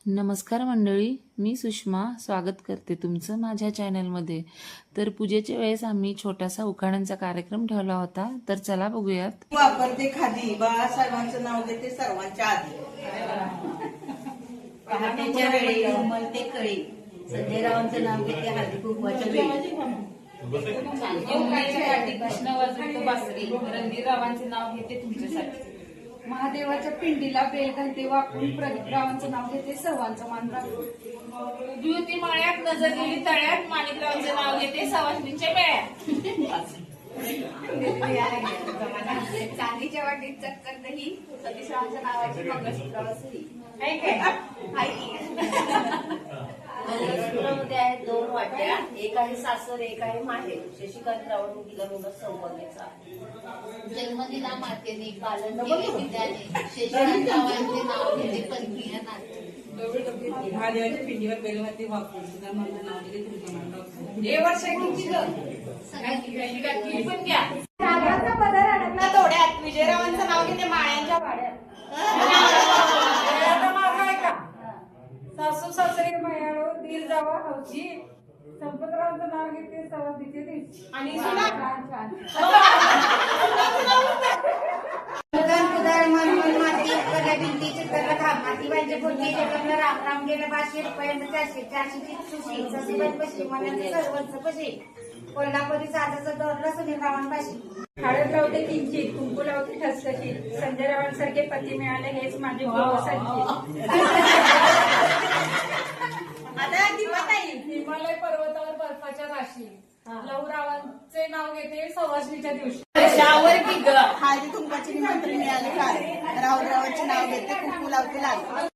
नमस्कार मंडळी, मी सुषमा स्वागत करते तुमचं माझ्या चॅनलमध्ये। तर पूजेच्या वेळेस आम्ही छोटासा उखाण्यांचा कार्यक्रम ठेवला होता, तर चला बघूयात। वापरते खादी बाळासाहेबांचं नाव घेते सर्वांच्या आधी। पहाटेच्या वेळी उमलते कळी, संजय रावांचं नाव घेते हळदी कुंकवाच्या वेळी। कृष्ण वाजवतो बासरी, रणधीर रावांचे नाव घेते तुमच्यासाठी। महादेवाच्या पिंडीला बेल घालते वापरून प्रदीप रावांचं नाव घेते सर्वांचा मान राखतो। युवती माळ्यात नजर गेली तळ्यात, माणिकरावांचे नाव घेते सवासणीच्या मेळ्यात। चांदीच्या वाटीत चक्कर दही, सतीश रावांच्या नावाची मंगळसूत्राला सही। मंगळसूत्रामध्ये आहेत 2 वाट्या, एक आहे सासर एक आहे माहेर। शशिकांत रावण दिला मुलं सौभाग्याचा। जन्मदिना मातेने पालन केले पित्याने, शशिकांत रावांचे नाव घेते परकीय नाते। महादेवाच्या पिंडीवर बेलवती वापरून सुद्धा माझं नाव घेते तुमचं मान राखतो। हे वर्ष किती पण घ्या। नागाचा पदर अडकला थोड्यात विजयरावांचं नाव घेते माळ्यांच्या वाड्यात। सासू सासरे मयाळो दीर जावा हौशी, संपतरावांचं नाव घेते सवासीचे दिवशी। आणि राम गेले 500 रुपयांना 400 सुशी ससीबाई सर्वांचं कोल्हापुरी साधाचं दरला सुनील रावणपाशी। हळद लावते किंचित, कुंकू लावते ठसठशीत, संजय रावांसारखे पती मिळाले हेच माझे हिमालय पर्वतावर बर्फाच्या राशी, लहू रावांचे नाव घेते सवासणीच्या दिवशी। शावर की ग हळदी कुंकवाची निमंत्रण मिळाले काल, राहुल रावांचे नाव घेते कुंकू लावते लाल।